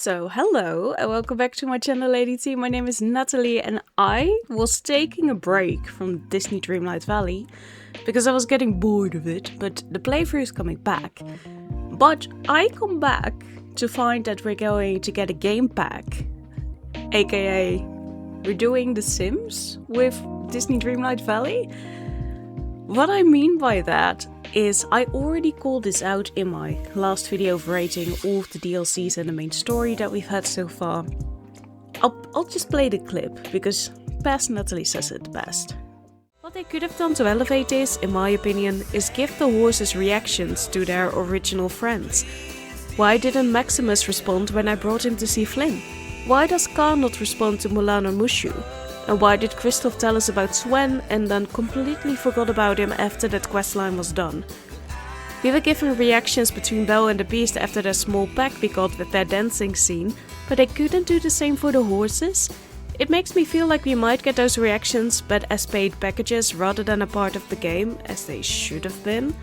So, hello and welcome back to my channel, Lady T. My name is Nathalie and I was taking a break from Disney Dreamlight Valley because I was getting bored of it, but the playthrough is coming back. But I come back to find that we're going to get a game pack, aka we're doing The Sims with Disney Dreamlight Valley. What I mean by that is I already called this out in my last video of rating all of the DLCs and the main story that we've had so far. I'll just play the clip because past Nathalie says it best. What they could have done to elevate this, in my opinion, is give the horses reactions to their original friends. Why didn't Maximus respond when I brought him to see Flynn? Why does Khan not respond to Mulan or Mushu? And why did Kristoff tell us about Swen and then completely forgot about him after that questline was done? We were given reactions between Belle and the Beast after their small pact we got with their dancing scene, but they couldn't do the same for the horses? It makes me feel like we might get those reactions, but as paid packages rather than a part of the game, as they should have been.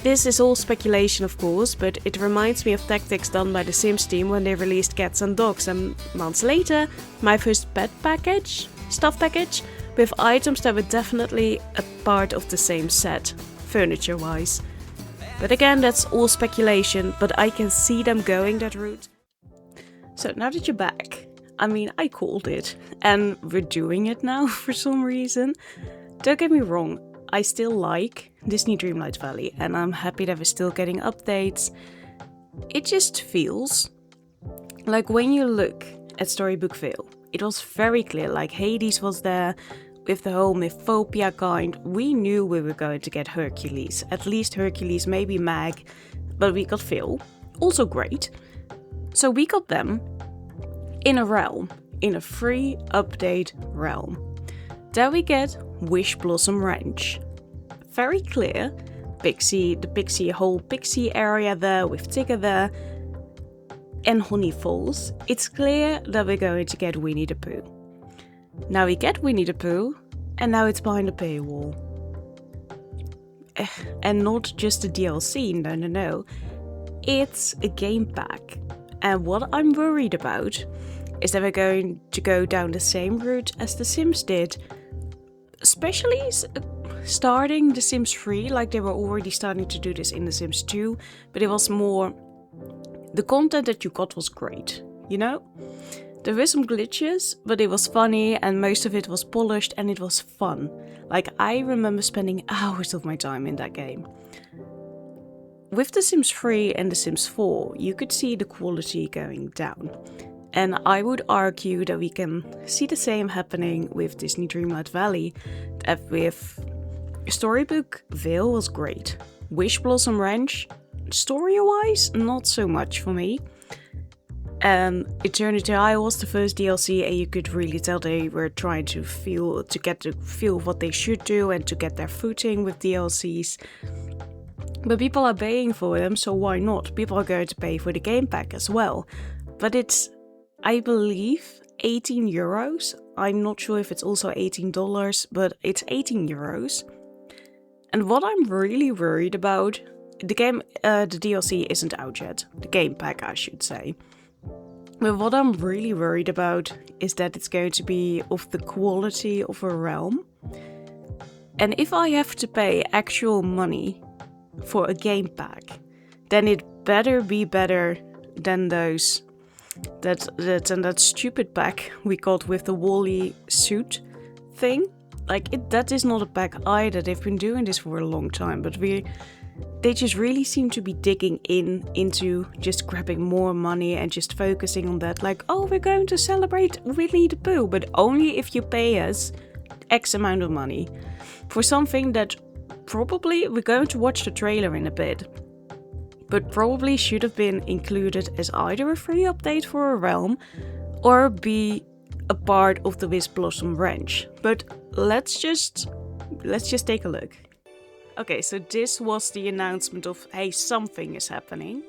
This is all speculation of course, but it reminds me of tactics done by the Sims team when they released Cats and Dogs, and months later, my first pet package, stuff package, with items that were definitely a part of the same set, furniture wise. But again, that's all speculation, but I can see them going that route. So now that you're back, I called it, and we're doing it now for some reason. Don't get me wrong, I still like Disney Dreamlight Valley and I'm happy that we're still getting updates. It just feels like when you look at Storybookville, it was very clear, like Hades was there with the whole Mythopia kind. We knew we were going to get Hercules, at least Hercules, maybe Mag, but we got Phil, also great. So we got them in a realm, in a free update realm. Then we get Wish Blossom Ranch. Very clear, the whole Pixie area there with Tigger there, and Honey Falls. It's clear that we're going to get Winnie the Pooh. Now we get Winnie the Pooh, and now it's behind a paywall. And not just a DLC, no. It's a game pack. And what I'm worried about is that we're going to go down the same route as The Sims did. Especially starting The Sims 3, like they were already starting to do this in The Sims 2, but it was more... The content that you got was great, you know? There were some glitches, but it was funny and most of it was polished and it was fun. Like, I remember spending hours of my time in that game. With The Sims 3 and The Sims 4, you could see the quality going down. And I would argue that we can see the same happening with Disney Dreamlight Valley, that with Storybookville was great. Wish Blossom Ranch, story-wise, not so much for me. Eternity High was the first DLC and you could really tell they were trying to get the feel of what they should do and to get their footing with DLCs. But people are paying for them, so why not? People are going to pay for the game pack as well. But it's, I believe, 18 euros. I'm not sure if it's also $18, but it's 18 euros. And what I'm really worried about, the DLC isn't out yet. The game pack, I should say. But what I'm really worried about is that it's going to be of the quality of a realm. And if I have to pay actual money for a game pack, then it better be better than that stupid pack we got with the Wall-E suit thing. Like, that is not a pack either. They've been doing this for a long time, but they just really seem to be digging into just grabbing more money and just focusing on that. Like, oh, we're going to celebrate Winnie the Pooh, but only if you pay us X amount of money for something that probably, we're going to watch the trailer in a bit, but probably should have been included as either a free update for a realm or be a part of the Wish Blossom Ranch. But let's just take a look. Okay, so this was the announcement of, hey, something is happening.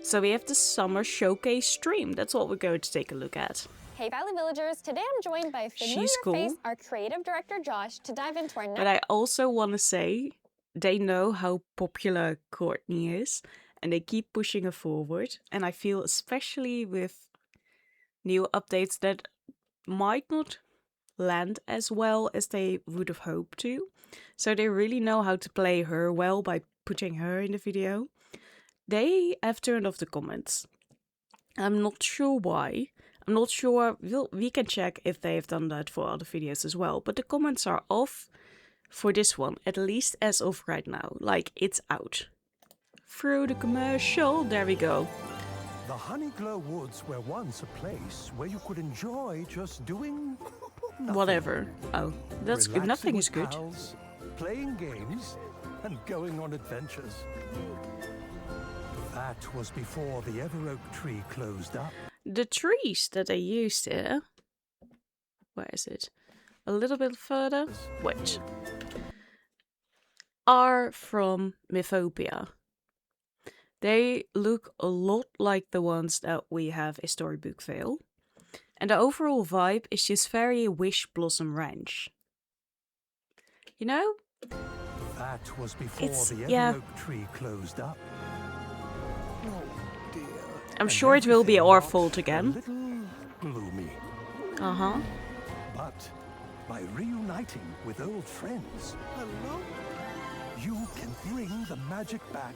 So we have the summer showcase stream. That's what we're going to take a look at. Hey Valley Villagers, today I'm joined by familiar face, our creative director Josh, to dive into our next... But I also want to say, they know how popular Courtney is. and they keep pushing it forward. And I feel especially with new updates that might not land as well as they would have hoped to. So they really know how to play her well by putting her in the video. They have turned off the comments. I'm not sure why. I'm not sure. We can check if they have done that for other videos as well. But the comments are off for this one, at least as of right now. Like, it's out. Through the commercial, there we go. The Honeyglow Woods were once a place where you could enjoy just doing nothing. Whatever. Oh, that's good. Relaxing Nothing is with good. pals, playing games, and going on adventures. That was before the Everoak tree closed up. The trees that they used here. Where is it? A little bit further. Wait. Are from Mythopia. They look a lot like the ones that we have in Storybook Vale. And the overall vibe is just very Wish Blossom Ranch. You know? That was before the Everoak tree closed up. Oh dear. I'm sure it will be our fault again. A little gloomy. Uh-huh. But by reuniting with old friends, you can bring the magic back.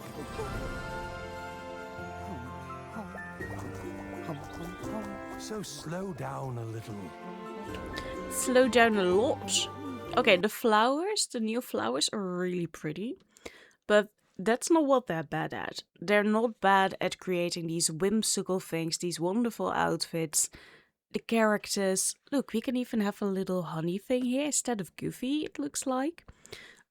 So slow down a little. Slow down a lot. Okay, the flowers, the new flowers are really pretty. But that's not what they're bad at. They're not bad at creating these whimsical things, these wonderful outfits. The characters. Look, we can even have a little honey thing here instead of Goofy, it looks like.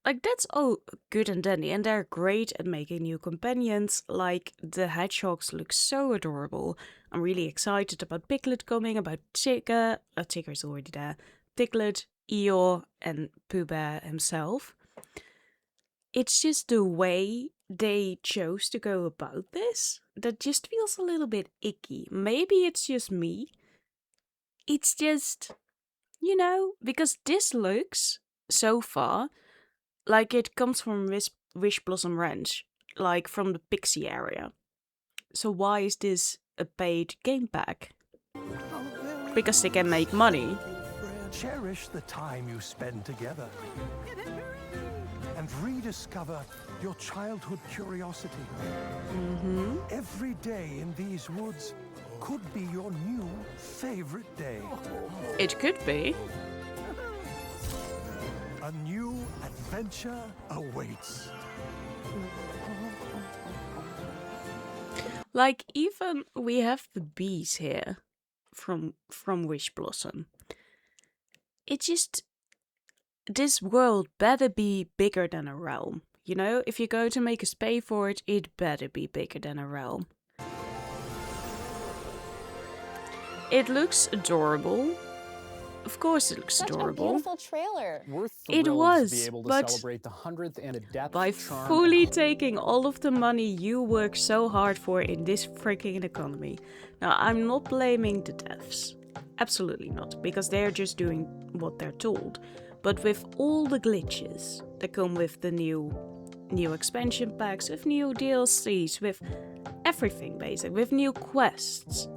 Like, that's all good and dandy, and they're great at making new companions. Like, the hedgehogs look so adorable. I'm really excited about Piglet coming, about Tigger. Tigger's already there. Piglet, Eeyore, and Pooh Bear himself. It's just the way they chose to go about this that just feels a little bit icky. Maybe it's just me. It's just, you know, because this looks, so far, like it comes from Wish Blossom Ranch, like from the Pixie area. So why is this a paid game pack? Because they can make money. Cherish the time you spend together and rediscover your childhood curiosity. Every day in these woods could be your new favorite day. It could be. A new adventure awaits. Like, even we have the bees here from Wish Blossom. It just, this world better be bigger than a realm. You know, if you're going to make us pay for it, it better be bigger than a realm. It looks adorable. Of course it looks adorable. Such a beautiful trailer. It was, but by fully taking all of the money you work so hard for in this freaking economy. Now, I'm not blaming the devs. Absolutely not, because they're just doing what they're told. But with all the glitches that come with the new expansion packs, with new DLCs, with everything basically, with new quests,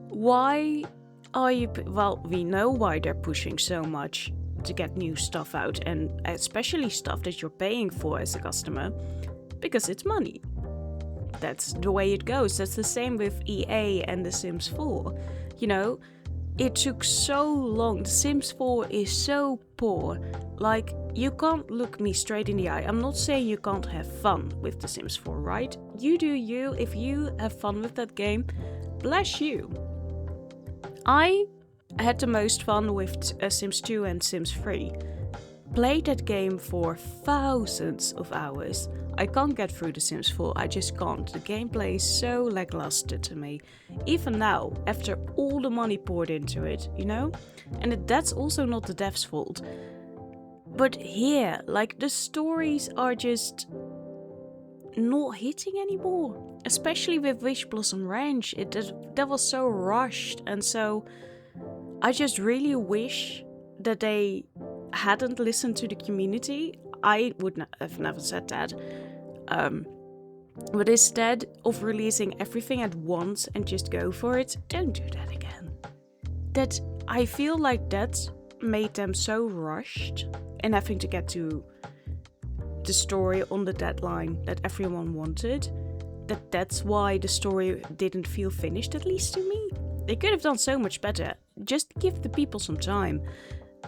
why are you... Well, we know why they're pushing so much to get new stuff out, and especially stuff that you're paying for as a customer, because it's money. That's the way it goes. That's the same with EA and The Sims 4. You know, it took so long. The Sims 4 is so poor. Like, you can't look me straight in the eye. I'm not saying you can't have fun with The Sims 4, right? You do you. If you have fun with that game, bless you. I had the most fun with Sims 2 and Sims 3. Played that game for thousands of hours. I can't get through The Sims 4, I just can't. The gameplay is so lackluster to me. Even now, after all the money poured into it, you know? And that's also not the devs' fault. But here, like, the stories are just not hitting anymore. Especially with Wish Blossom Ranch, that was so rushed, and so I just really wish that they hadn't listened to the community. I would have never said that. But instead of releasing everything at once and just go for it, don't do that again. That, I feel like that made them so rushed in having to get to the story on the deadline that everyone wanted, that's why the story didn't feel finished, at least to me. They could have done so much better. Just give the people some time.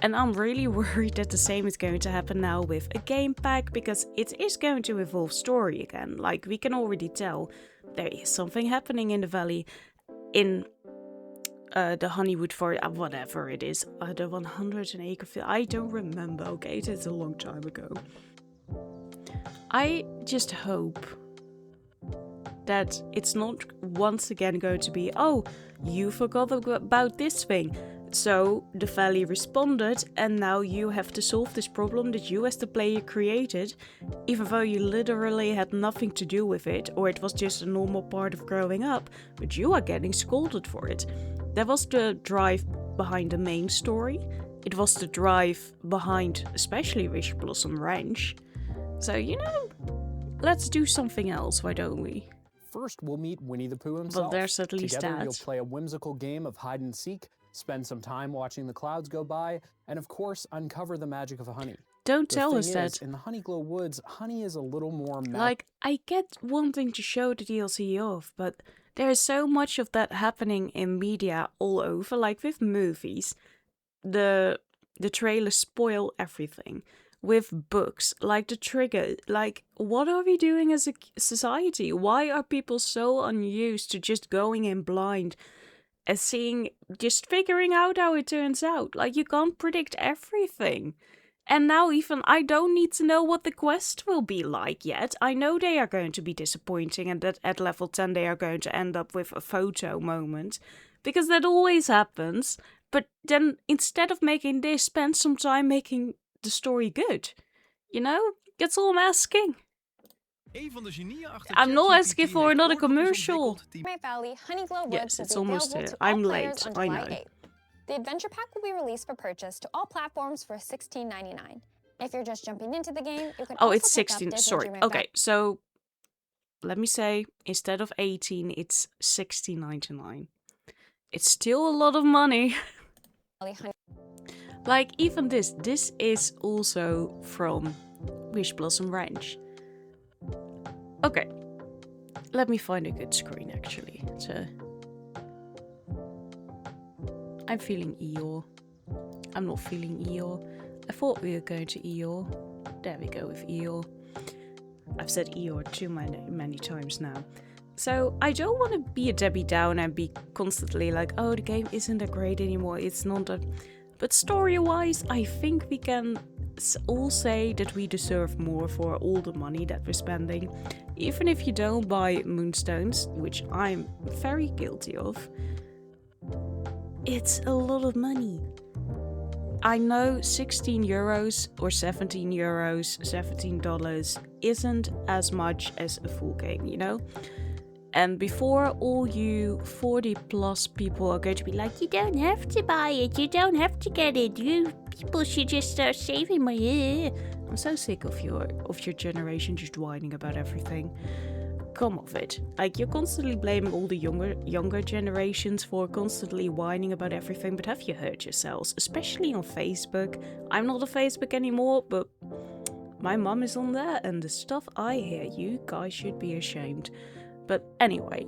And I'm really worried that the same is going to happen now with a game pack, because it is going to involve story again. Like, we can already tell there is something happening in the valley, in the Honeywood Forest, whatever it is, the 100 acre field. I don't remember, okay, it's a long time ago. I just hope that it's not once again going to be, oh, you forgot about this thing, so the valley responded and now you have to solve this problem that you as the player created, even though you literally had nothing to do with it, or it was just a normal part of growing up, but you are getting scolded for it. That was the drive behind the main story. It was the drive behind especially Wish Blossom Ranch. So, you know, let's do something else, why don't we? First, we'll meet Winnie the Pooh himself. Well, there's at least Together, that. you'll play a whimsical game of hide and seek, spend some time watching the clouds go by, and of course, uncover the magic of honey. Don't tell us that. In the Honeyglow Woods, honey is a little more like, I get wanting to show the DLC off, but there is so much of that happening in media all over, like with movies. The trailers spoil everything. With books, like the trigger, like, what are we doing as a society? Why are people so unused to just going in blind and just figuring out how it turns out? Like, you can't predict everything. And now even I don't need to know what the quest will be like yet. I know they are going to be disappointing and that at level 10 they are going to end up with a photo moment. Because that always happens. But then instead of making this, spend some time making the story good. You know? That's all I'm asking. I'm not asking for another commercial. Dreamlight Valley, Honeyglow Woods Yes, will it's be almost available it. to all I'm players late, on I July know. 8th. The adventure pack will be released for purchase to all platforms for $16.99. If you're just jumping into the game, you can Oh, also it's pick up 16. Disney Sorry. Dreamlight Okay, so let me say, instead of 18, it's $16.99. It's still a lot of money. Valley Like, even this is also from Wish Blossom Ranch. Okay, let me find a good screen actually. I'm feeling Eeyore. I'm not feeling Eeyore. I thought we were going to Eeyore. There we go with Eeyore. I've said Eeyore too many times now. So I don't want to be a Debbie Downer and be constantly like, oh, the game isn't that great anymore. It's not that. But story-wise, I think we can all say that we deserve more for all the money that we're spending. Even if you don't buy Moonstones, which I'm very guilty of, it's a lot of money. I know 16 euros or 17 euros, $17 isn't as much as a full game, you know? And before all you 40 plus people are going to be like, you don't have to buy it, you don't have to get it, you people should just start saving money. I'm so sick of your generation just whining about everything. Come off it. Like, you're constantly blaming all the younger generations for constantly whining about everything, but have you heard yourselves? Especially on Facebook. I'm not on Facebook anymore, but my mum is on there, and the stuff I hear, you guys should be ashamed. But anyway,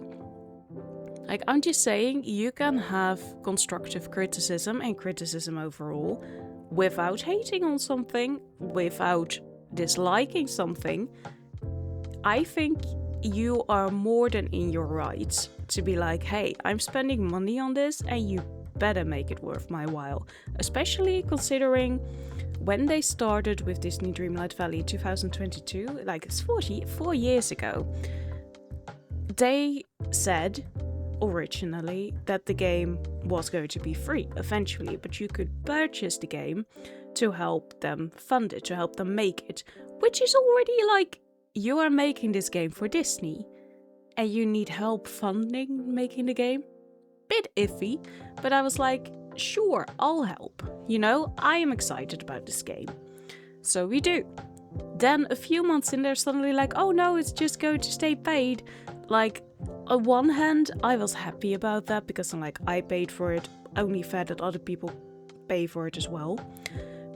like, I'm just saying, you can have constructive criticism and criticism overall without hating on something, without disliking something. I think you are more than in your rights to be like, hey, I'm spending money on this and you better make it worth my while. Especially considering when they started with Disney Dreamlight Valley in 2022, like it's 4 years ago. They said originally that the game was going to be free eventually, but you could purchase the game to help them fund it, to help them make it, which is already like, you are making this game for Disney and you need help funding making the game. Bit iffy, but I was like, sure, I'll help. You know, I am excited about this game. So we do. Then a few months in, they're suddenly like, oh no, it's just going to stay paid. Like, on one hand, I was happy about that because I'm like, I paid for it, only fair that other people pay for it as well.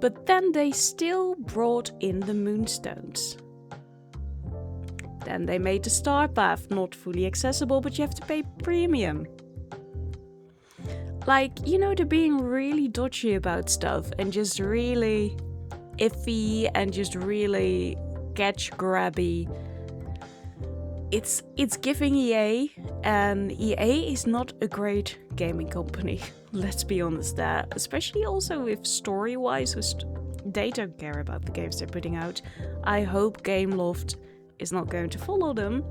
But then they still brought in the Moonstones. Then they made the Star Path not fully accessible, but you have to pay premium. Like, you know, they're being really dodgy about stuff and just really iffy and just really catch grabby. It's giving EA, and EA is not a great gaming company. Let's be honest there. Especially also with story-wise, they don't care about the games they're putting out. I hope Gameloft is not going to follow them,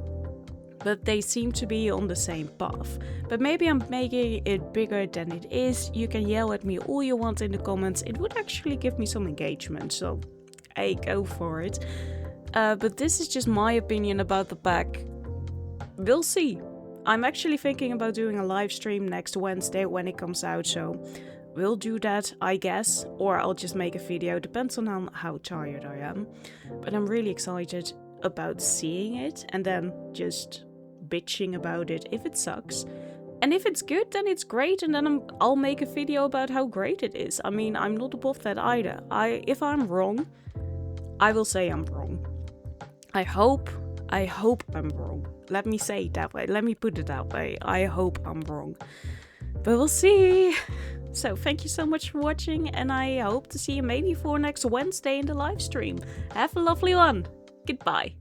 but they seem to be on the same path. But maybe I'm making it bigger than it is. You can yell at me all you want in the comments. It would actually give me some engagement, so hey, go for it. But this is just my opinion about the pack. We'll see. I'm actually thinking about doing a live stream next Wednesday when it comes out, so we'll do that, I guess. Or I'll just make a video, depends on how tired I am. But I'm really excited about seeing it and then just bitching about it if it sucks. And if it's good, then it's great, and then I'll make a video about how great it is. I mean, I'm not above that either. If I'm wrong, I will say I'm wrong. I hope I'm wrong. Let me say it that way. Let me put it that way. I hope I'm wrong. But we'll see. So thank you so much for watching, and I hope to see you maybe for next Wednesday in the live stream. Have a lovely one. Goodbye.